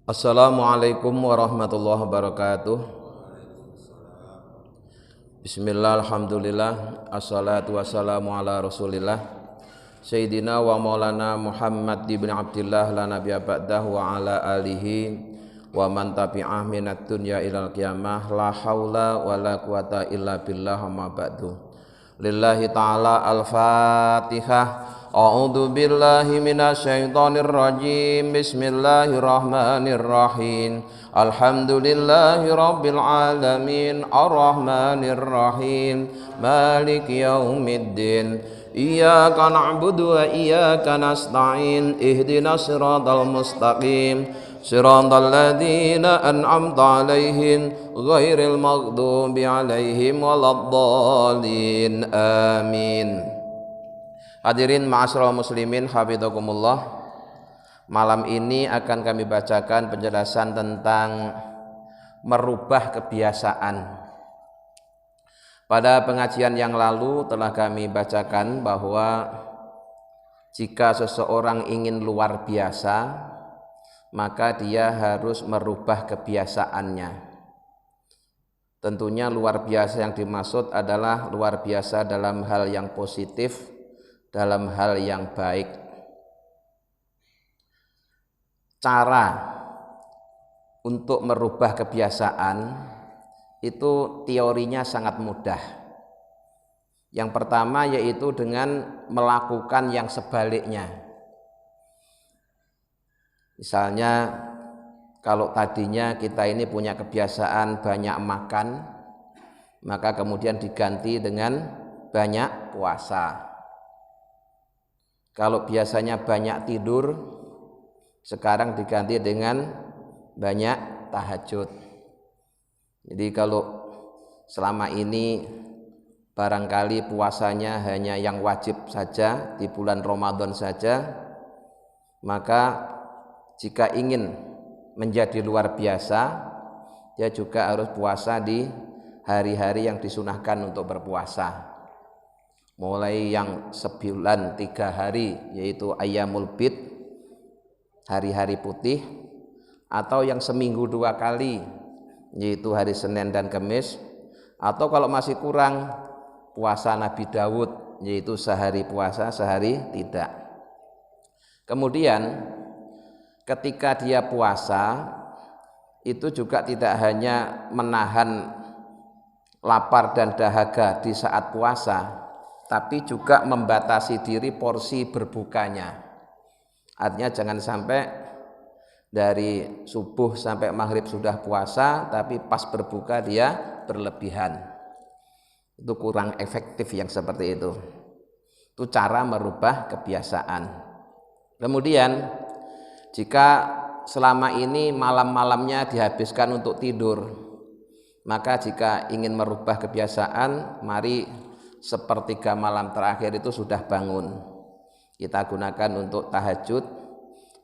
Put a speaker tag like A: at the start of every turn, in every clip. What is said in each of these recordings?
A: Assalamualaikum warahmatullahi wabarakatuh. Bismillah, alhamdulillah, assalatu wassalamu ala rasulillah Sayyidina wa maulana Muhammad ibn Abdillah la nabiyya ba'dah wa ala alihi wa man tabi'ah minat dunya ilal qiyamah la hawla wa la quwata illa billah amma ba'du. Lillahi ta'ala al-fatihah. A'udzu billahi minasyaitonir rajim. Bismillahirrahmanirrahim. Alhamdulillahi rabbil alamin arrahmanir rahim maliki yaumiddin. Iyyaka na'budu wa iyyaka nasta'in ihdinas siratal mustaqim siratal ladzina an'amta 'alaihim ghairil maghdubi 'alaihim waladdallin amin. Hadirin ma'asyiral muslimin hafizakumullah. Malam ini akan kami bacakan penjelasan tentang merubah kebiasaan. Pada pengajian yang lalu telah kami bacakan bahwa jika seseorang ingin luar biasa, maka dia harus merubah kebiasaannya. Tentunya luar biasa yang dimaksud adalah luar biasa dalam hal yang positif, dalam hal yang baik. Cara untuk merubah kebiasaan itu teorinya sangat mudah. Yang pertama yaitu dengan melakukan yang sebaliknya. Misalnya kalau tadinya kita ini punya kebiasaan banyak makan, maka kemudian diganti dengan banyak puasa. Kalau biasanya banyak tidur, sekarang diganti dengan banyak tahajud. Jadi kalau selama ini barangkali puasanya hanya yang wajib saja di bulan Ramadan saja, maka jika ingin menjadi luar biasa, dia juga harus puasa di hari-hari yang disunahkan untuk berpuasa. Mulai yang sebulan 3 hari yaitu ayyamul bid, hari-hari putih, atau yang seminggu 2 kali yaitu hari Senin dan Kamis, atau kalau masih kurang puasa Nabi Daud yaitu sehari puasa sehari tidak. Kemudian ketika dia puasa itu juga tidak hanya menahan lapar dan dahaga di saat puasa, tapi juga membatasi diri porsi berbukanya. Artinya jangan sampai dari subuh sampai maghrib sudah puasa, tapi pas berbuka dia berlebihan. Itu kurang efektif yang seperti itu. Itu cara merubah kebiasaan. Kemudian jika selama ini malam-malamnya dihabiskan untuk tidur, maka jika ingin merubah kebiasaan, mari sepertiga malam terakhir itu sudah bangun. Kita gunakan untuk tahajud,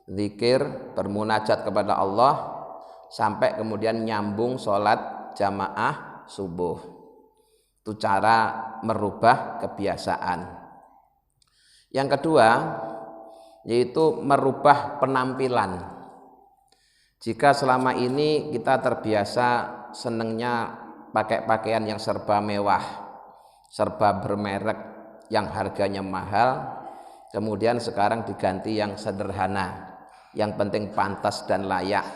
A: zikir, bermunajat kepada Allah, sampai kemudian nyambung sholat jamaah subuh. Itu cara merubah kebiasaan. Yang kedua yaitu merubah penampilan. Jika selama ini kita terbiasa senangnya pakai pakaian yang serba mewah, serba bermerek yang harganya mahal, kemudian sekarang diganti yang sederhana, yang penting pantas dan layak.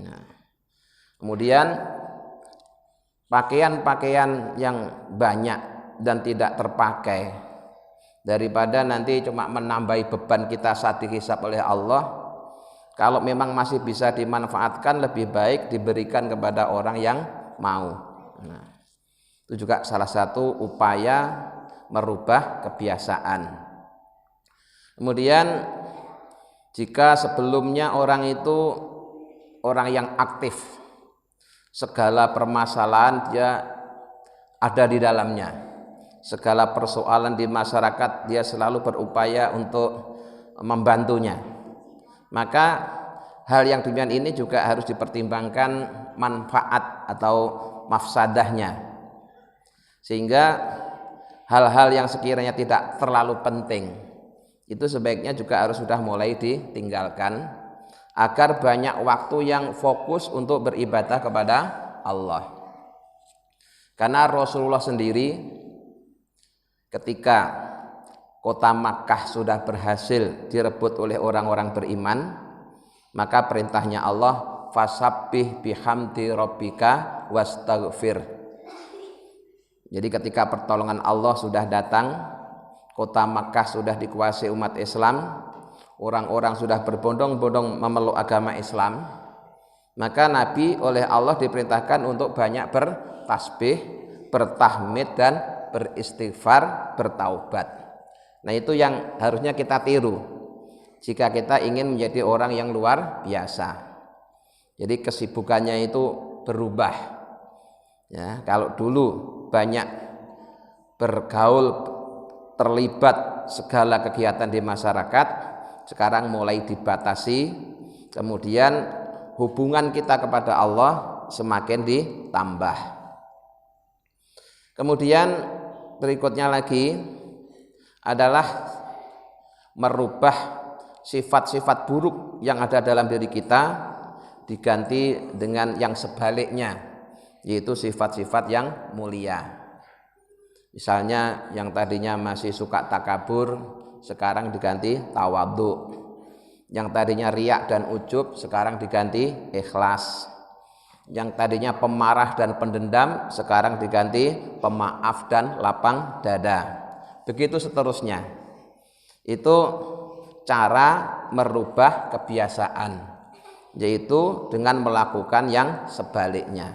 A: Nah, kemudian pakaian-pakaian yang banyak dan tidak terpakai, daripada nanti cuma menambahi beban kita saat dihisab oleh Allah, kalau memang masih bisa dimanfaatkan, lebih baik diberikan kepada orang yang mau. Nah, itu juga salah satu upaya merubah kebiasaan. Kemudian jika sebelumnya orang itu orang yang aktif, segala permasalahan dia ada di dalamnya, segala persoalan di masyarakat dia selalu berupaya untuk membantunya, maka hal yang demikian ini juga harus dipertimbangkan manfaat atau mafsadahnya. Sehingga hal-hal yang sekiranya tidak terlalu penting itu sebaiknya juga harus sudah mulai ditinggalkan, agar banyak waktu yang fokus untuk beribadah kepada Allah. Karena Rasulullah sendiri ketika kota Makkah sudah berhasil direbut oleh orang-orang beriman, maka perintahnya Allah, fasabbih bihamdi rabbika wastaghfir. Jadi ketika pertolongan Allah sudah datang, kota Makkah sudah dikuasai umat Islam, orang-orang sudah berbondong-bondong memeluk agama Islam, maka Nabi oleh Allah diperintahkan untuk banyak bertasbih, bertahmid dan beristighfar, bertaubat. Nah, itu yang harusnya kita tiru jika kita ingin menjadi orang yang luar biasa. Jadi kesibukannya itu berubah. Ya, kalau dulu banyak bergaul, terlibat segala kegiatan di masyarakat, sekarang mulai dibatasi, kemudian hubungan kita kepada Allah semakin ditambah. Kemudian berikutnya lagi adalah merubah sifat-sifat buruk yang ada dalam diri kita diganti dengan yang sebaliknya, yaitu sifat-sifat yang mulia. Misalnya yang tadinya masih suka takabur, sekarang diganti tawadhu. Yang tadinya riak dan ujub, sekarang diganti ikhlas. Yang tadinya pemarah dan pendendam, sekarang diganti pemaaf dan lapang dada. Begitu seterusnya. Itu cara merubah kebiasaan, yaitu dengan melakukan yang sebaliknya.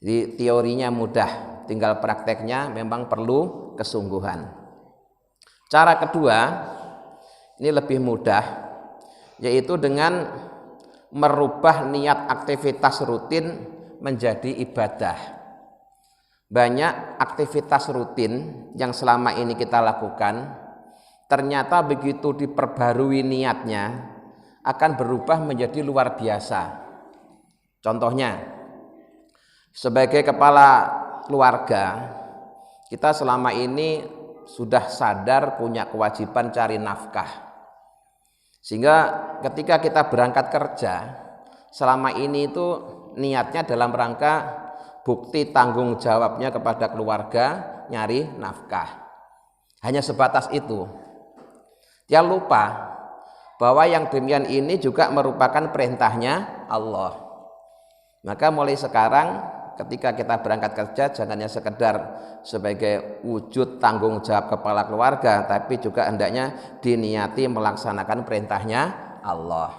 A: Jadi teorinya mudah, tinggal prakteknya memang perlu kesungguhan. Cara kedua, ini lebih mudah, yaitu dengan merubah niat aktivitas rutin menjadi ibadah. Banyak aktivitas rutin yang selama ini kita lakukan, ternyata begitu diperbarui niatnya, akan berubah menjadi luar biasa. Contohnya, sebagai kepala keluarga, kita selama ini sudah sadar punya kewajiban cari nafkah, sehingga ketika kita berangkat kerja selama ini itu niatnya dalam rangka bukti tanggung jawabnya kepada keluarga nyari nafkah, hanya sebatas itu. Dia lupa bahwa yang demikian ini juga merupakan perintahnya Allah. Maka mulai sekarang ketika kita berangkat kerja, jangan hanya sekedar sebagai wujud tanggung jawab kepala keluarga, tapi juga hendaknya diniati melaksanakan perintahnya Allah.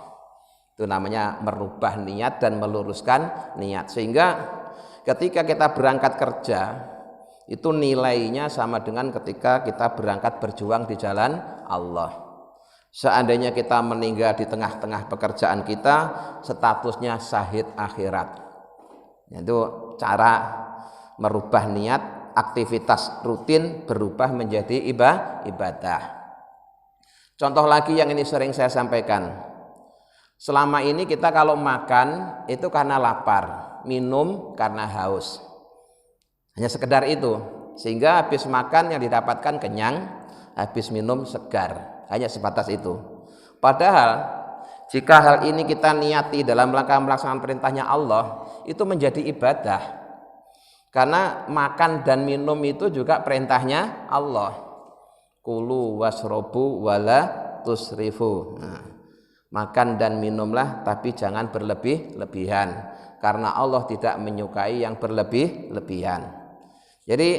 A: Itu namanya merubah niat dan meluruskan niat, sehingga ketika kita berangkat kerja itu nilainya sama dengan ketika kita berangkat berjuang di jalan Allah. Seandainya kita meninggal di tengah-tengah pekerjaan kita, statusnya syahid akhirat. Itu cara merubah niat, aktivitas rutin berubah menjadi ibadah. Contoh lagi yang ini sering saya sampaikan. Selama ini kita kalau makan itu karena lapar, minum karena haus. Hanya sekedar itu, sehingga habis makan yang didapatkan kenyang, habis minum segar. Hanya sebatas itu. Padahal jika hal ini kita niati dalam rangka melaksanakan perintahnya Allah, itu menjadi ibadah. Karena makan dan minum itu juga perintahnya Allah. Kulu wasrobu wala tusrifu. Makan dan minumlah, tapi jangan berlebih-lebihan, karena Allah tidak menyukai yang berlebih-lebihan. Jadi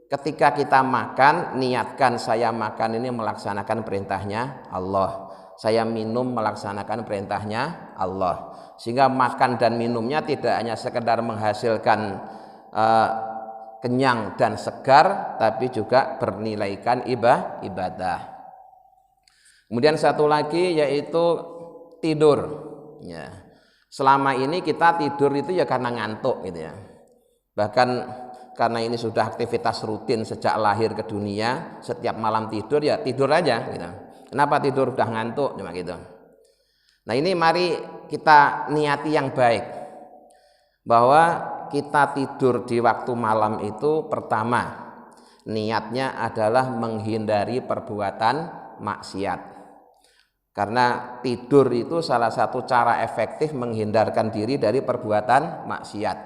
A: ketika kita makan, niatkan saya makan ini melaksanakan perintahnya Allah, saya minum melaksanakan perintahnya Allah, sehingga makan dan minumnya tidak hanya sekedar menghasilkan kenyang dan segar, tapi juga bernilaikan ibadah. Kemudian satu lagi yaitu tidur. Ya. Selama ini kita tidur itu ya karena ngantuk gitu ya. Bahkan karena ini sudah aktivitas rutin sejak lahir ke dunia, setiap malam tidur ya tidur aja gitu. Kenapa tidur? Udah ngantuk cuma gitu. Nah, ini mari kita niati yang baik, bahwa kita tidur di waktu malam itu pertama niatnya adalah menghindari perbuatan maksiat. Karena tidur itu salah satu cara efektif menghindarkan diri dari perbuatan maksiat.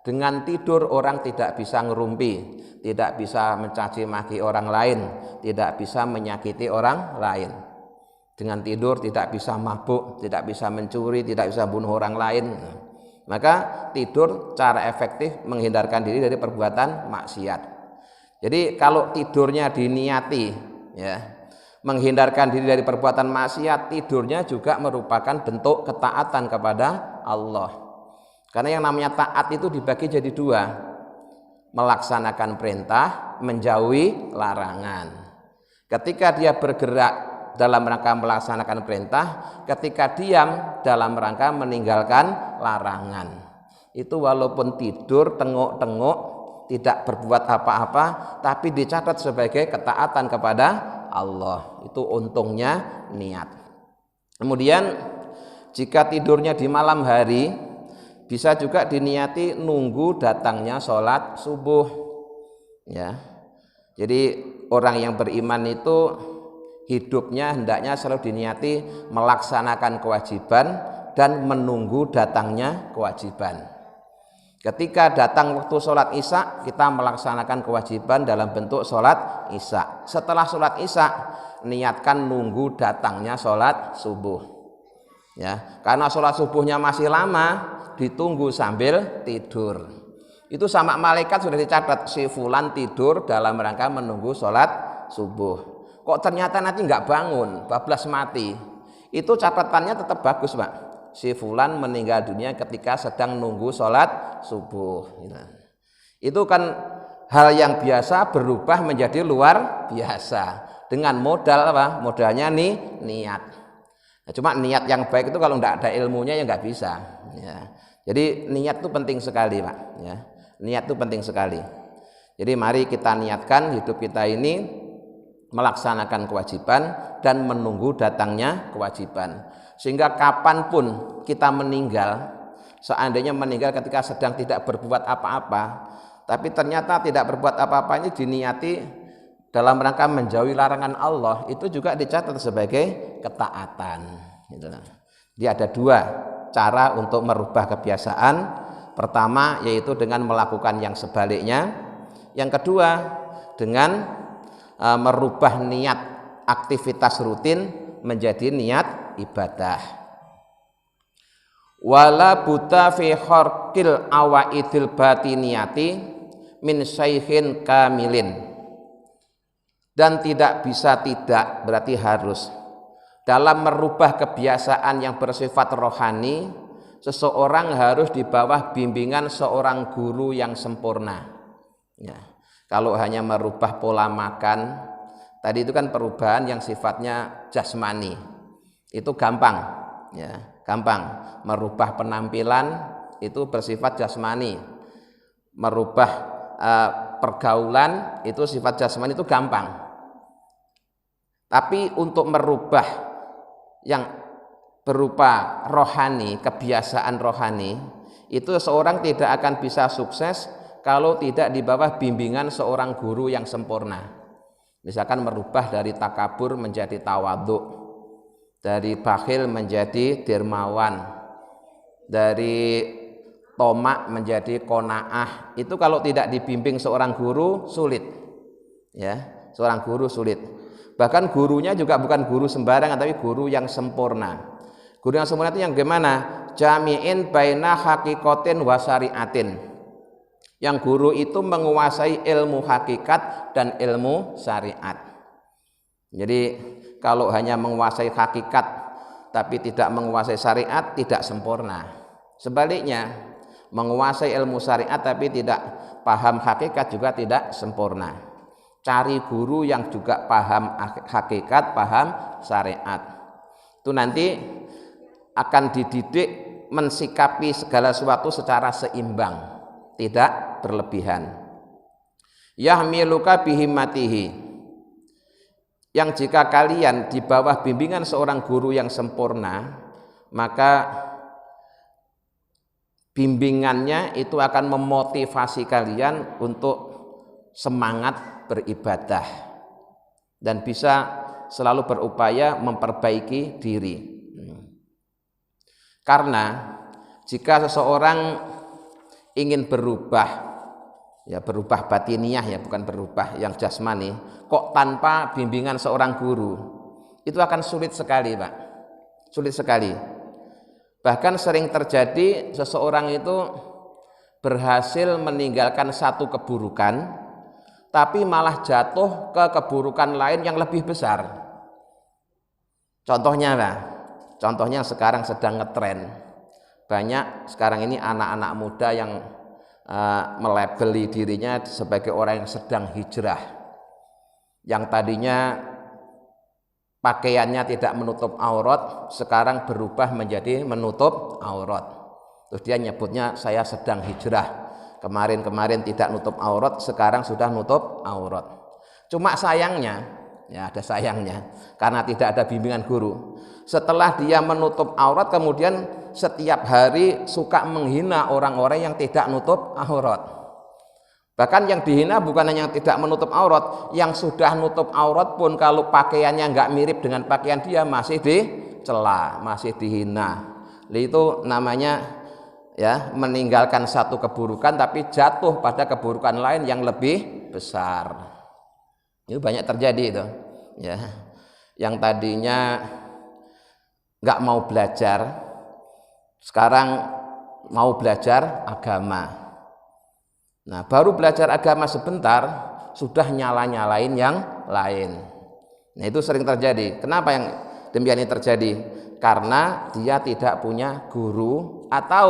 A: Dengan tidur orang tidak bisa ngerumpi, tidak bisa mencaci maki orang lain, tidak bisa menyakiti orang lain. Dengan tidur tidak bisa mabuk, tidak bisa mencuri, tidak bisa bunuh orang lain. Maka tidur cara efektif menghindarkan diri dari perbuatan maksiat. Jadi kalau tidurnya diniati, ya, menghindarkan diri dari perbuatan maksiat, tidurnya juga merupakan bentuk ketaatan kepada Allah. Karena yang namanya taat itu dibagi jadi dua, melaksanakan perintah, menjauhi larangan. Ketika dia bergerak dalam rangka melaksanakan perintah, ketika diam dalam rangka meninggalkan larangan. Itu walaupun tidur tengok-tengok, tidak berbuat apa-apa, tapi dicatat sebagai ketaatan kepada Allah. Itu untungnya niat. Kemudian jika tidurnya di malam hari, bisa juga diniati nunggu datangnya sholat subuh, ya. Jadi orang yang beriman itu hidupnya hendaknya selalu diniati melaksanakan kewajiban dan menunggu datangnya kewajiban. Ketika datang waktu sholat isya, kita melaksanakan kewajiban dalam bentuk sholat isya. Setelah sholat isya, niatkan nunggu datangnya sholat subuh, ya. Karena sholat subuhnya masih lama, ditunggu sambil tidur. Itu sama malaikat sudah dicatat, si fulan tidur dalam rangka menunggu sholat subuh. Kok ternyata nanti nggak bangun, bablas mati. Itu catatannya tetap bagus, Pak. Si fulan meninggal dunia ketika sedang nunggu sholat subuh. Itu kan hal yang biasa berubah menjadi luar biasa dengan modal apa? Modalnya nih niat. Nah, cuma niat yang baik itu kalau nggak ada ilmunya ya nggak bisa. Ya. Jadi niat itu penting sekali, Pak. Ya. Niat itu penting sekali. Jadi mari kita niatkan hidup kita ini melaksanakan kewajiban dan menunggu datangnya kewajiban, sehingga kapanpun kita meninggal, seandainya meninggal ketika sedang tidak berbuat apa-apa, tapi ternyata tidak berbuat apa-apa ini diniati dalam rangka menjauhi larangan Allah, itu juga dicatat sebagai ketaatan. Jadi ada dua cara untuk merubah kebiasaan. Pertama yaitu dengan melakukan yang sebaliknya, yang kedua dengan merubah niat aktivitas rutin menjadi niat ibadah. Wala buta fi kharqil awaidil batiniyati min syaikhin kamilin. Dan tidak bisa tidak, berarti harus. Dalam merubah kebiasaan yang bersifat rohani, seseorang harus di bawah bimbingan seorang guru yang sempurna. Ya. Kalau hanya merubah pola makan, tadi itu kan perubahan yang sifatnya jasmani, itu gampang, ya, gampang. Merubah penampilan itu bersifat jasmani, merubah pergaulan itu sifat jasmani, itu gampang. Tapi untuk merubah yang berupa rohani, kebiasaan rohani, itu seorang tidak akan bisa sukses kalau tidak di bawah bimbingan seorang guru yang sempurna. Misalkan merubah dari takabur menjadi tawadhu, dari bakhil menjadi dermawan, dari tomak menjadi qanaah. Itu kalau tidak dibimbing seorang guru sulit. Ya, seorang guru sulit. Bahkan gurunya juga bukan guru sembarangan, tapi guru yang sempurna. Guru yang sempurna itu yang gimana? Jami'in baina haqiqatin wa syari'atin. Yang guru itu menguasai ilmu hakikat dan ilmu syariat. Jadi kalau hanya menguasai hakikat tapi tidak menguasai syariat, tidak sempurna. Sebaliknya, menguasai ilmu syariat tapi tidak paham hakikat juga tidak sempurna. Cari guru yang juga paham hakikat, paham syariat. Itu nanti akan dididik mensikapi segala sesuatu secara seimbang, tidak berlebihan. Yahmiluka bihimmatihi, yang jika kalian di bawah bimbingan seorang guru yang sempurna, maka bimbingannya itu akan memotivasi kalian untuk semangat beribadah dan bisa selalu berupaya memperbaiki diri. Karena jika seseorang ingin berubah, ya berubah batiniah ya, bukan berubah yang jasmani, kok tanpa bimbingan seorang guru, itu akan sulit sekali, Pak. Sulit sekali. Bahkan sering terjadi seseorang itu berhasil meninggalkan satu keburukan, tapi malah jatuh ke keburukan lain yang lebih besar. Contohnya lah, contohnya sekarang sedang ngetren. Banyak sekarang ini anak-anak muda yang melabeli dirinya sebagai orang yang sedang hijrah. Yang tadinya pakaiannya tidak menutup aurat, sekarang berubah menjadi menutup aurat. Terus dia nyebutnya saya sedang hijrah. Kemarin tidak nutup aurat, sekarang sudah nutup aurat. Cuma sayangnya, ya ada sayangnya, karena tidak ada bimbingan guru. Setelah dia menutup aurat, kemudian setiap hari suka menghina orang-orang yang tidak nutup aurat. Bahkan yang dihina bukan hanya yang tidak menutup aurat, yang sudah nutup aurat pun kalau pakaiannya nggak mirip dengan pakaian dia masih dicela, masih dihina. Itu namanya ya meninggalkan satu keburukan tapi jatuh pada keburukan lain yang lebih besar. Itu banyak terjadi itu. Ya, yang tadinya nggak mau belajar, sekarang mau belajar agama. Nah, baru belajar agama sebentar sudah nyala-nyalain yang lain. Nah, itu sering terjadi. Kenapa yang demikian ini terjadi? Karena dia tidak punya guru atau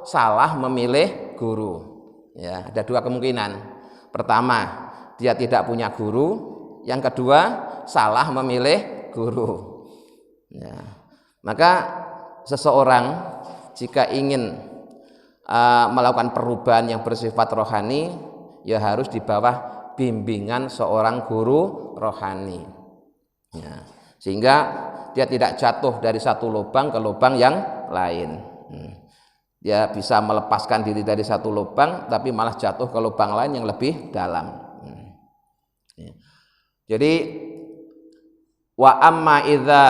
A: salah memilih guru. Ya, ada dua kemungkinan. Pertama, dia tidak punya guru. Yang kedua, salah memilih guru. Ya. Maka seseorang jika ingin melakukan perubahan yang bersifat rohani, ya harus di bawah bimbingan seorang guru rohani, ya, sehingga dia tidak jatuh dari satu lubang ke lubang yang lain. Dia bisa melepaskan diri dari satu lubang tapi malah jatuh ke lubang lain yang lebih dalam. Jadi wa amma idza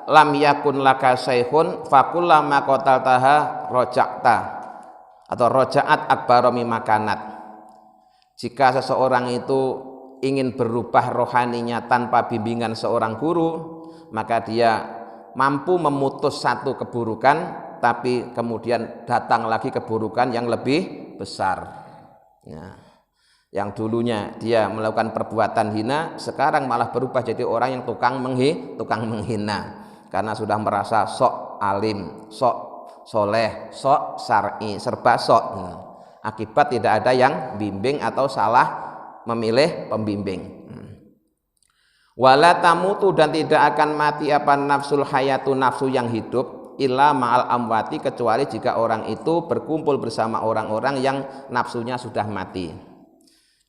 A: lam yakun laka saikhun fakullama qataltaha rojakta atau rojaat akbaromi makanat. Jika seseorang itu ingin berubah rohaninya tanpa bimbingan seorang guru, maka dia mampu memutus satu keburukan tapi kemudian datang lagi keburukan yang lebih besar. Ya. Yang dulunya dia melakukan perbuatan hina, sekarang malah berubah jadi orang yang tukang menghina karena sudah merasa sok alim, sok soleh, sok syar'i, serba sok. Akibat tidak ada yang bimbing atau salah memilih pembimbing. Wala tamutu, dan tidak akan mati apa nafsul hayatu, nafsu yang hidup, illa ma'al amwati, kecuali jika orang itu berkumpul bersama orang-orang yang nafsunya sudah mati.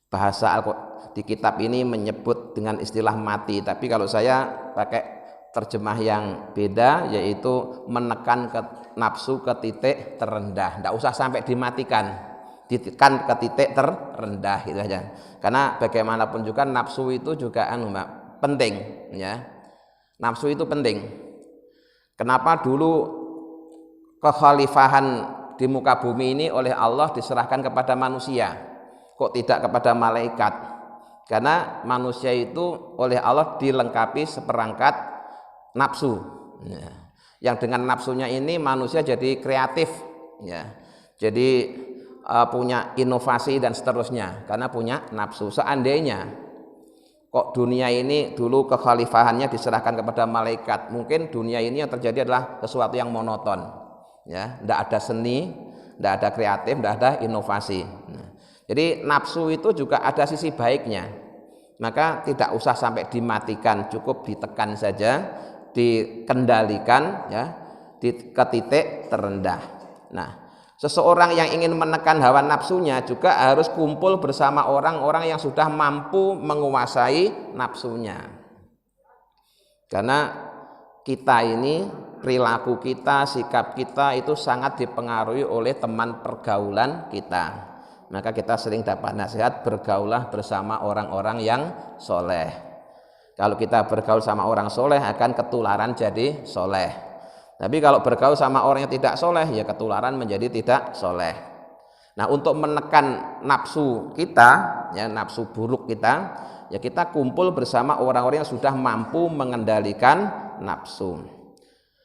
A: Bahasa di kitab ini menyebut dengan istilah mati, tapi kalau saya pakai terjemah yang beda, yaitu menekan nafsu ke titik terendah. Tidak usah sampai dimatikan, ditekan ke titik terendah gitu aja. Karena bagaimanapun juga nafsu itu juga penting, ya. Nafsu itu penting. Kenapa dulu kekhalifahan di muka bumi ini oleh Allah diserahkan kepada manusia, kok tidak kepada malaikat? Karena manusia itu oleh Allah dilengkapi seperangkat nafsu, ya. Yang dengan nafsunya ini manusia jadi kreatif, ya. Jadi punya inovasi dan seterusnya karena punya nafsu. Seandainya kok dunia ini dulu kekhalifahannya diserahkan kepada malaikat, mungkin dunia ini yang terjadi adalah sesuatu yang monoton, ya. Tidak ada seni, tidak ada kreatif, tidak ada inovasi. Jadi nafsu itu juga ada sisi baiknya. Maka tidak usah sampai dimatikan, cukup ditekan saja, dikendalikan, ya, ke titik terendah. Nah, seseorang yang ingin menekan hawa nafsunya juga harus kumpul bersama orang-orang yang sudah mampu menguasai nafsunya. Karena kita ini, perilaku kita, sikap kita itu sangat dipengaruhi oleh teman pergaulan kita. Maka kita sering dapat nasihat, bergaulah bersama orang-orang yang soleh. Kalau kita bergaul sama orang soleh akan ketularan jadi soleh. Tapi kalau bergaul sama orang yang tidak soleh, ya ketularan menjadi tidak soleh. Nah, untuk menekan nafsu kita, ya nafsu buruk kita, ya kita kumpul bersama orang-orang yang sudah mampu mengendalikan nafsu.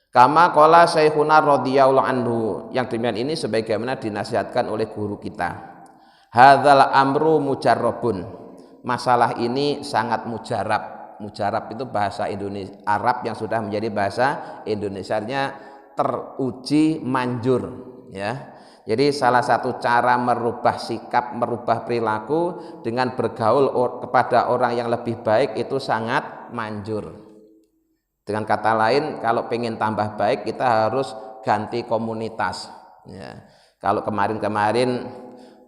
A: Kama qala Syekhuna radhiyallahu anhu, yang demikian ini sebagaimana dinasihatkan oleh guru kita. Hadzal amru mujarrabun. Masalah ini sangat mujarab. Mujarab itu bahasa Indonesia Arab yang sudah menjadi bahasa Indonesianya teruji manjur, ya. Jadi salah satu cara merubah sikap, merubah perilaku dengan bergaul kepada orang yang lebih baik itu sangat manjur. Dengan kata lain, kalau pengen tambah baik kita harus ganti komunitas, ya. Kalau kemarin-kemarin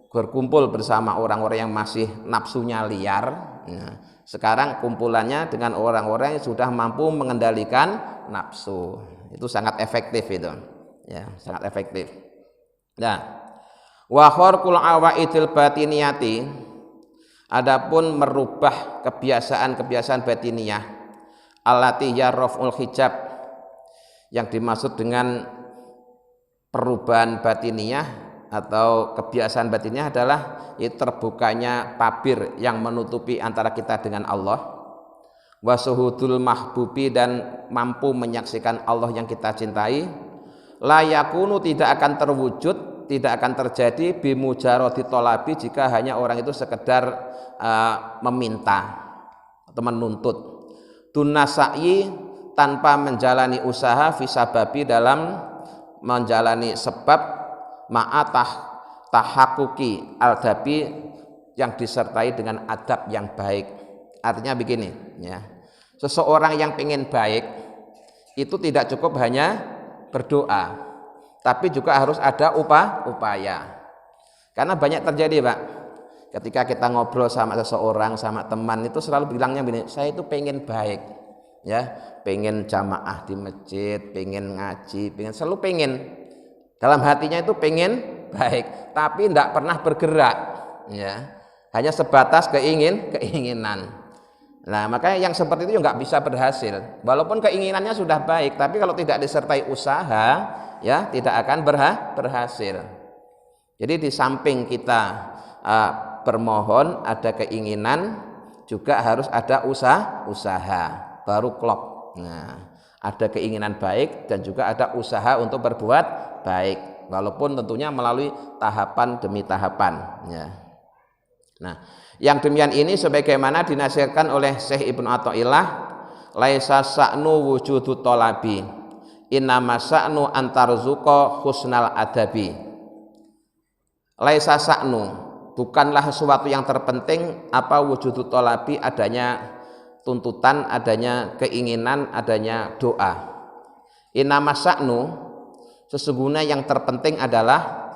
A: berkumpul bersama orang-orang yang masih nafsunya liar, ya, sekarang kumpulannya dengan orang-orang yang sudah mampu mengendalikan nafsu. Itu sangat efektif itu, ya, sangat efektif. Nah, wa kharqul awaidil batiniyati, adapun merubah kebiasaan-kebiasaan batiniyah, allati yarful hijab, yang dimaksud dengan perubahan batiniyah atau kebiasaan batiniyah adalah terbukanya tabir yang menutupi antara kita dengan Allah, wasuhudul mahbubi, dan mampu menyaksikan Allah yang kita cintai, la yakunu, tidak akan terwujud, tidak akan terjadi bimujarodi tolabi, jika hanya orang itu sekedar meminta atau menuntut, dunasai, tanpa menjalani usaha, fisababi, dalam menjalani sebab, ma'atah tahakuki aldabi, yang disertai dengan adab yang baik. Artinya begini, ya, seseorang yang ingin baik itu tidak cukup hanya berdoa, tapi juga harus ada upaya. Karena banyak terjadi, Pak, ketika kita ngobrol sama seseorang, sama teman, itu selalu bilangnya begini, saya itu pengen baik, ya, pengen jamaah di masjid, pengen ngaji, selalu pengen. Dalam hatinya itu pengen baik, tapi tidak pernah bergerak, ya, hanya sebatas keinginan. Nah, makanya yang seperti itu nggak bisa berhasil. Walaupun keinginannya sudah baik, tapi kalau tidak disertai usaha, ya tidak akan berhasil. Jadi di samping kita bermohon, ada keinginan, juga harus ada usaha, baru klop. Nah, ada keinginan baik dan juga ada usaha untuk berbuat baik, walaupun tentunya melalui tahapan demi tahapan, ya. Nah, yang demikian ini sebagaimana dinasihatkan oleh Syekh Ibnu Athaillah, laisa sa'nu wujudu tolabi, innama sa'nu antarzuqa husnal adabi. Laisa sa'nu, bukanlah sesuatu yang terpenting apa wujudu tolabi, adanya tuntutan, adanya keinginan, adanya doa. Innama sa'nu, sesungguhnya yang terpenting adalah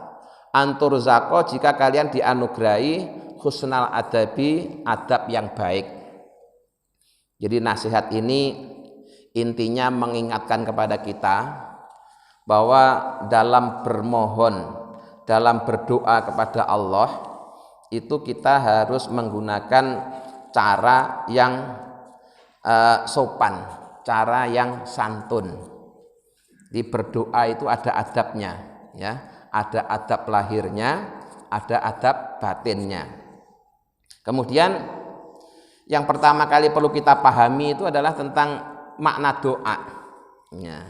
A: anturzaqo, jika kalian dianugerahi husnal adabi, adab yang baik. Jadi nasihat ini intinya mengingatkan kepada kita bahwa dalam bermohon, dalam berdoa kepada Allah itu kita harus menggunakan cara yang sopan, cara yang santun. Di berdoa itu ada adabnya, ya, ada adab lahirnya, ada adab batinnya. Kemudian yang pertama kali perlu kita pahami itu adalah tentang makna doa, ya.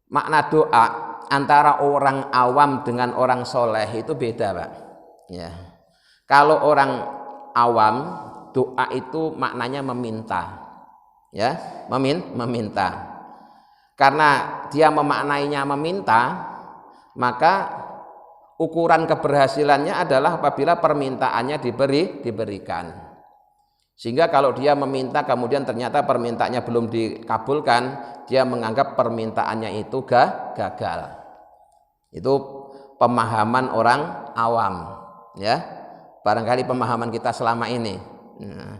A: Makna doa antara orang awam dengan orang soleh itu beda, Pak, ya. Kalau orang awam, doa itu maknanya meminta, ya, meminta. Karena dia memaknainya meminta, maka ukuran keberhasilannya adalah apabila permintaannya diberikan. Sehingga kalau dia meminta kemudian ternyata permintaannya belum dikabulkan, dia menganggap permintaannya itu gagal. Itu pemahaman orang awam, ya. Barangkali pemahaman kita selama ini. Nah,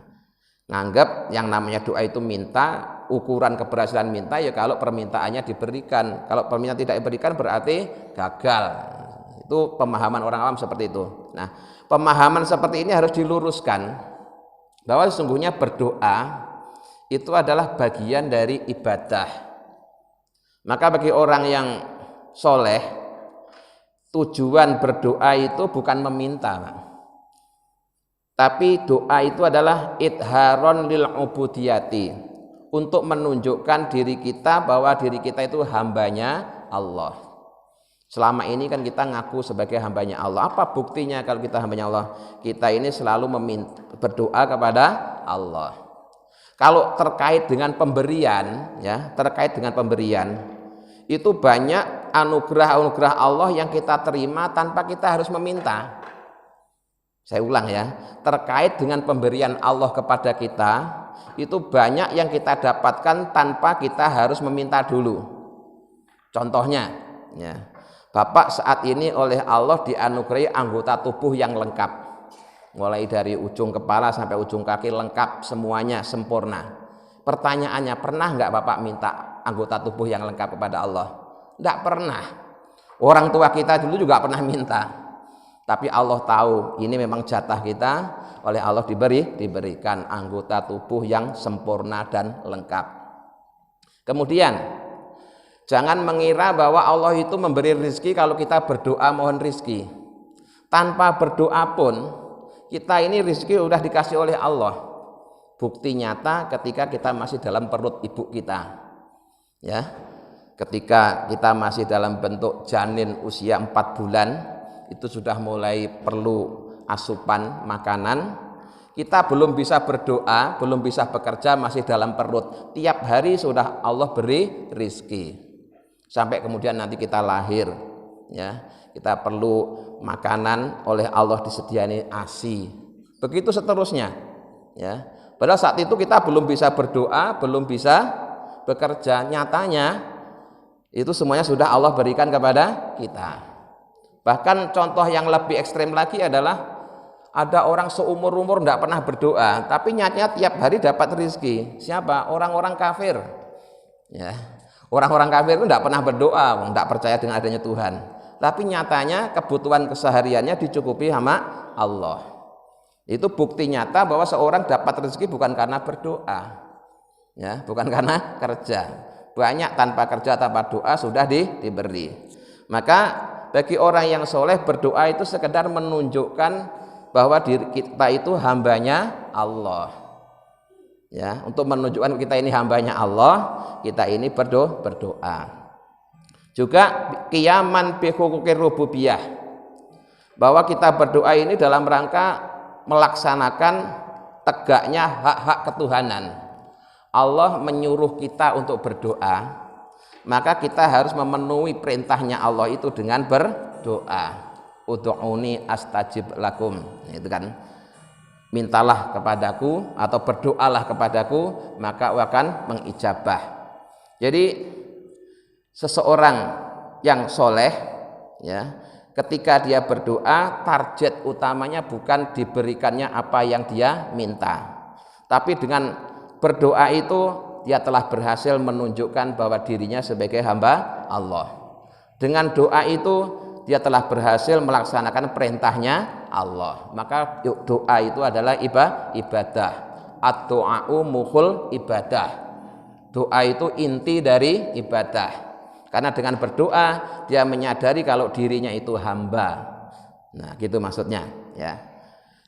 A: nganggap yang namanya doa itu minta, ukuran keberhasilan minta ya kalau permintaannya diberikan. Kalau permintaan tidak diberikan berarti gagal. Itu pemahaman orang awam seperti itu. Nah, pemahaman seperti ini harus diluruskan bahwa sesungguhnya berdoa itu adalah bagian dari ibadah. Maka bagi orang yang soleh, tujuan berdoa itu bukan meminta, tapi doa itu adalah idharon lil ubudiyati, untuk menunjukkan diri kita bahwa diri kita itu hambanya Allah. Selama ini kan kita ngaku sebagai hambanya Allah. Apa buktinya kalau kita hambanya Allah? Kita ini selalu berdoa kepada Allah. Kalau terkait dengan pemberian, ya, terkait dengan pemberian, itu banyak anugerah-anugerah Allah yang kita terima tanpa kita harus meminta. Saya ulang ya, terkait dengan pemberian Allah kepada kita, itu banyak yang kita dapatkan tanpa kita harus meminta dulu. Contohnya, ya, Bapak saat ini oleh Allah dianugerahi anggota tubuh yang lengkap, mulai dari ujung kepala sampai ujung kaki lengkap semuanya, sempurna. Pertanyaannya, pernah nggak Bapak minta anggota tubuh yang lengkap kepada Allah? Nggak pernah. Orang tua kita dulu juga pernah minta. Tapi Allah tahu ini memang jatah kita, oleh Allah diberikan anggota tubuh yang sempurna dan lengkap. Kemudian jangan mengira bahwa Allah itu memberi rizki kalau kita berdoa mohon rizki. Tanpa berdoa pun kita ini rizki sudah dikasih oleh Allah. Bukti nyata ketika kita masih dalam perut ibu kita, ya, ketika kita masih dalam bentuk janin usia 4 bulan, itu sudah mulai perlu asupan makanan. Kita belum bisa berdoa, belum bisa bekerja, masih dalam perut. Tiap hari sudah Allah beri rizki. Sampai kemudian nanti kita lahir, ya, kita perlu makanan, oleh Allah disediani ASI. Begitu seterusnya, ya. Padahal saat itu kita belum bisa berdoa, belum bisa bekerja. Nyatanya itu semuanya sudah Allah berikan kepada kita. Bahkan contoh yang lebih ekstrem lagi adalah ada orang seumur-umur tidak pernah berdoa, tapi nyatanya tiap hari dapat rezeki. Siapa? Orang-orang kafir. Ya, orang-orang kafir itu tidak pernah berdoa, tidak percaya dengan adanya Tuhan. Tapi nyatanya kebutuhan kesehariannya dicukupi sama Allah. Itu bukti nyata bahwa seorang dapat rezeki bukan karena berdoa, ya, bukan karena kerja. Banyak tanpa kerja, tanpa doa sudah diberi. Maka bagi orang yang soleh, berdoa itu sekedar menunjukkan bahwa diri kita itu hambanya Allah, ya, untuk menunjukkan kita ini hambanya Allah, kita ini berdoa. Juga qiyaman bi huquqir rububiyah, bahwa kita berdoa ini dalam rangka melaksanakan tegaknya hak-hak ketuhanan. Allah menyuruh kita untuk berdoa, maka kita harus memenuhi perintahnya Allah itu dengan berdoa. Ud'uni astajib lakum, itu kan, mintalah kepadaku atau berdoalah kepadaku maka akan mengijabah. Jadi seseorang yang soleh, ya, ketika dia berdoa, target utamanya bukan diberikannya apa yang dia minta, tapi dengan berdoa itu dia telah berhasil menunjukkan bahwa dirinya sebagai hamba Allah. Dengan doa itu dia telah berhasil melaksanakan perintahnya Allah. Maka doa itu adalah ibadah. Ad-du'a'u mukhul ibadah. Doa itu inti dari ibadah. Karena dengan berdoa dia menyadari kalau dirinya itu hamba. Nah, gitu maksudnya, ya.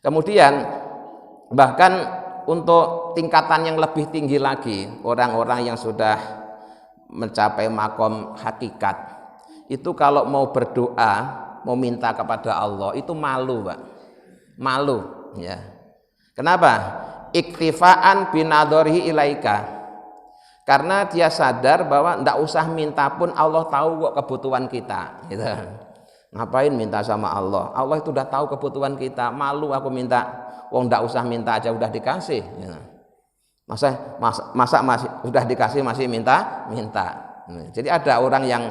A: Kemudian bahkan untuk tingkatan yang lebih tinggi lagi, orang-orang yang sudah mencapai makom hakikat, itu kalau mau berdoa, mau minta kepada Allah, itu malu, Pak. Malu, ya. Kenapa? Iktifaan binadharihi ilaika. Karena dia sadar bahwa tidak usah minta pun Allah tahu kok kebutuhan kita, gitu. Ngapain minta sama Allah? Allah itu sudah tahu kebutuhan kita. Malu aku minta. Wong tidak usah minta aja udah dikasih. Masa masih udah dikasih masih minta. Jadi ada orang yang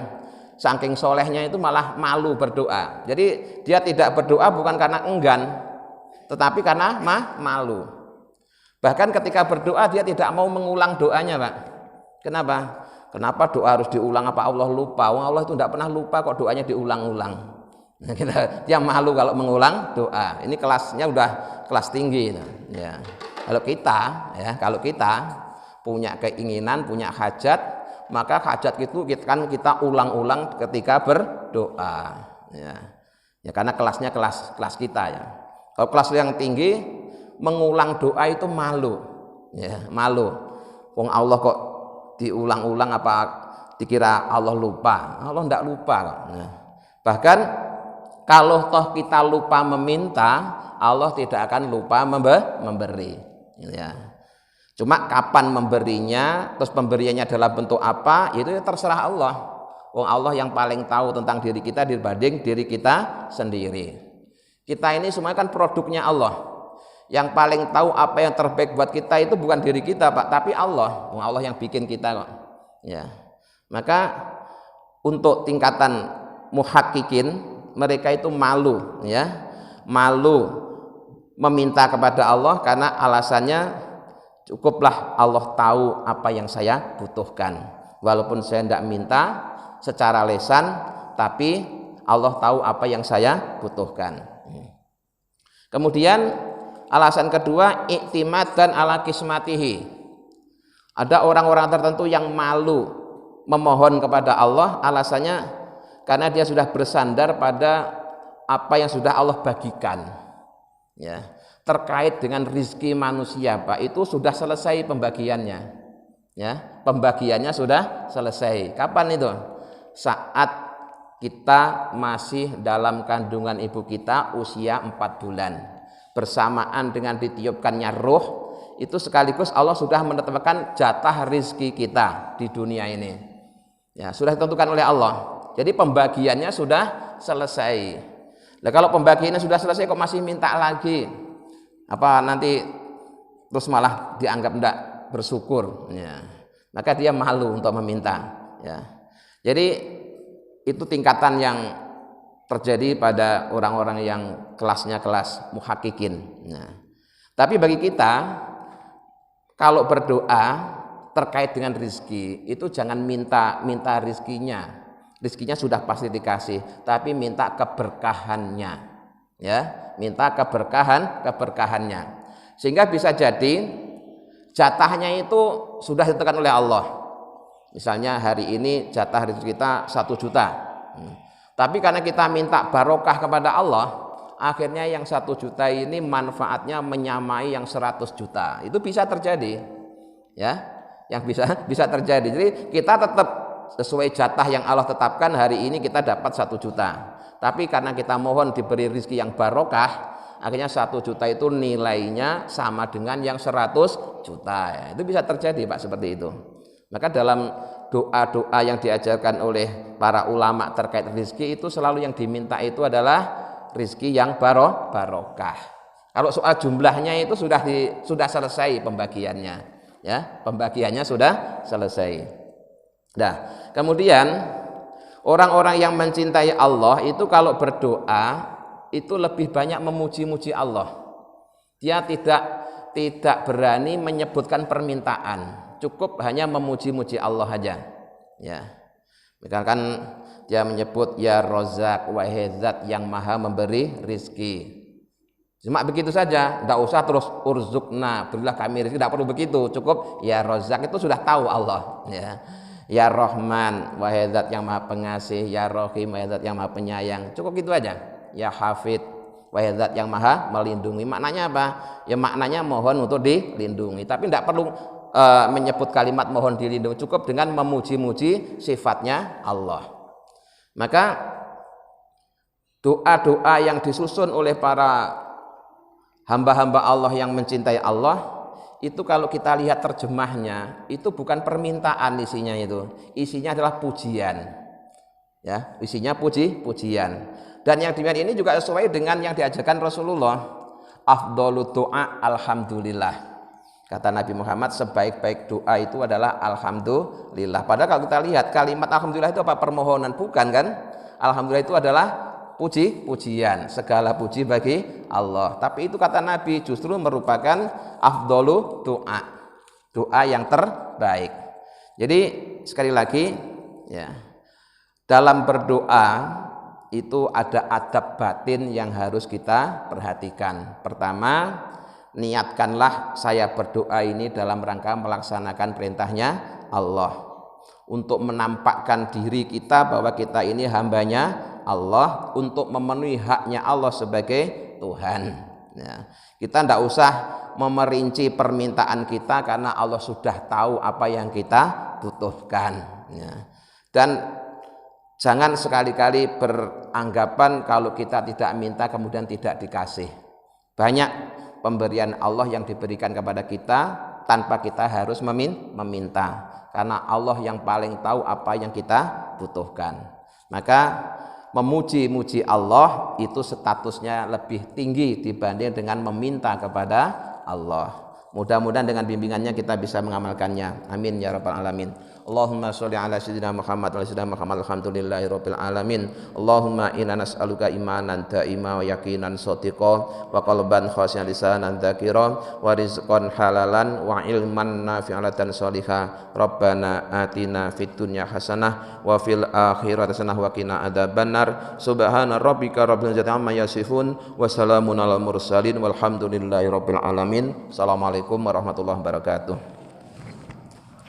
A: saking solehnya itu malah malu berdoa. Jadi dia tidak berdoa bukan karena enggan, tetapi karena malu. Bahkan ketika berdoa dia tidak mau mengulang doanya, Pak. Kenapa? Kenapa doa harus diulang? Apa Allah lupa? Allah itu tidak pernah lupa kok, doanya diulang-ulang. Dia malu kalau mengulang doa. Ini kelasnya udah kelas tinggi, ya. Kalau kita punya keinginan, punya hajat, maka hajat itu kita ulang-ulang ketika berdoa. Ya karena kelasnya kelas kita ya. Kalau kelas yang tinggi mengulang doa itu malu, ya malu. Wong Allah kok diulang-ulang, apa dikira Allah lupa? Allah tidak lupa. Nah, bahkan kalau toh kita lupa meminta, Allah tidak akan lupa memberi. Ya. Cuma kapan memberinya, terus pemberiannya dalam bentuk apa, itu terserah Allah. Oh, Allah yang paling tahu tentang diri kita dibanding diri kita sendiri. Kita ini semua kan produknya Allah. Yang paling tahu apa yang terbaik buat kita itu bukan diri kita, Pak, tapi Allah. Oh, Allah yang bikin kita kok. Ya. Maka untuk tingkatan muhakkikin, mereka itu malu, ya, malu meminta kepada Allah karena alasannya cukuplah Allah tahu apa yang saya butuhkan. Walaupun saya tidak minta secara lesan, tapi Allah tahu apa yang saya butuhkan. Kemudian alasan kedua, iktimad dan ala kismatihi. Ada orang-orang tertentu yang malu memohon kepada Allah, alasannya karena dia sudah bersandar pada apa yang sudah Allah bagikan. Ya, terkait dengan rizki manusia, Pak, itu sudah selesai pembagiannya. Ya, pembagiannya sudah selesai. Kapan itu? Saat kita masih dalam kandungan ibu kita usia 4 bulan. Bersamaan dengan ditiupkannya ruh, itu sekaligus Allah sudah menetapkan jatah rizki kita di dunia ini. Ya, sudah ditentukan oleh Allah. Jadi pembagiannya sudah selesai. Nah, kalau pembagiannya sudah selesai kok masih minta lagi, apa nanti terus malah dianggap tidak bersyukur, ya. Maka dia malu untuk meminta. Ya. Jadi itu tingkatan yang terjadi pada orang-orang yang kelasnya kelas muhakkikin. Nah, tapi bagi kita kalau berdoa terkait dengan rizki itu jangan minta rizkinya. Rizkinya sudah pasti dikasih, tapi minta keberkahannya, ya, minta keberkahannya, sehingga bisa jadi jatahnya itu sudah ditentukan oleh Allah. Misalnya hari ini jatah rezeki kita 1 juta, tapi karena kita minta barokah kepada Allah, akhirnya yang 1 juta ini manfaatnya menyamai yang 100 juta. Itu bisa terjadi, ya, yang bisa terjadi. Jadi kita tetap sesuai jatah yang Allah tetapkan, hari ini kita dapat 1 juta, tapi karena kita mohon diberi rezeki yang barokah, akhirnya 1 juta itu nilainya sama dengan yang 100 juta. Ya, itu bisa terjadi, Pak, seperti itu. Maka dalam doa-doa yang diajarkan oleh para ulama terkait rezeki itu selalu yang diminta itu adalah rezeki yang barokah. Kalau soal jumlahnya itu sudah selesai pembagiannya, ya, pembagiannya sudah selesai. Nah, kemudian orang-orang yang mencintai Allah itu kalau berdoa itu lebih banyak memuji-muji Allah. Dia tidak berani menyebutkan permintaan, cukup hanya memuji-muji Allah saja. Ya. Misalkan dia menyebut ya Rozak, wahai Zat yang maha memberi rizki. Cuma begitu saja, tidak usah terus urzukna, berilah kami rizki, tidak perlu begitu, cukup ya Rozak, itu sudah tahu Allah. Ya. Ya Rahman, wahai Zat yang maha pengasih, ya Rahim, wahai Zat yang maha penyayang, cukup gitu aja. Ya Hafid, wahai Zat yang maha melindungi. Maknanya apa? Ya maknanya mohon untuk dilindungi, tapi tidak perlu menyebut kalimat mohon dilindungi, cukup dengan memuji-muji sifatnya Allah. Maka doa-doa yang disusun oleh para hamba-hamba Allah yang mencintai Allah itu kalau kita lihat terjemahnya itu bukan permintaan, isinya adalah pujian, ya, isinya pujian. Dan yang demikian ini juga sesuai dengan yang diajarkan Rasulullah. Afdhalu doa alhamdulillah, kata Nabi Muhammad, sebaik-baik doa itu adalah alhamdulillah. Padahal kalau kita lihat kalimat alhamdulillah itu apa? Permohonan, bukan kan? Alhamdulillah itu adalah pujian, segala puji bagi Allah. Tapi itu kata Nabi justru merupakan afdhalu doa yang terbaik. Jadi sekali lagi, ya, dalam berdoa itu ada adab batin yang harus kita perhatikan. Pertama, niatkanlah saya berdoa ini dalam rangka melaksanakan perintahnya Allah, untuk menampakkan diri kita bahwa kita ini hambanya Allah, untuk memenuhi haknya Allah sebagai Tuhan. Ya, kita tidak usah memerinci permintaan kita karena Allah sudah tahu apa yang kita butuhkan. Ya. Dan jangan sekali-kali beranggapan kalau kita tidak minta kemudian tidak dikasih. Banyak pemberian Allah yang diberikan kepada kita tanpa kita harus meminta, karena Allah yang paling tahu apa yang kita butuhkan. Maka memuji-muji Allah itu statusnya lebih tinggi dibanding dengan meminta kepada Allah. Mudah-mudahan dengan bimbingannya kita bisa mengamalkannya. Amin ya rabbal alamin. Allahumma sholli ala sayyidina Muhammad wa sayyidina Muhammad alhamdulillahi rabbil alamin. Allahumma inna nas'aluka imanan da'ima wa yaqinan shadiqa wa qalban khashi'an lisanan dzakira wa rizqan halalan wa ilman nafi'atan sholihah. Rabbana atina fid dunya hasanah wa fil akhirati hasanah wa qina adzabannar. Subhana rabbika rabbil izzati amma yasifun wa salamun alal mursalin walhamdulillahi rabbil alamin. Assalamualaikum warahmatullahi wabarakatuh.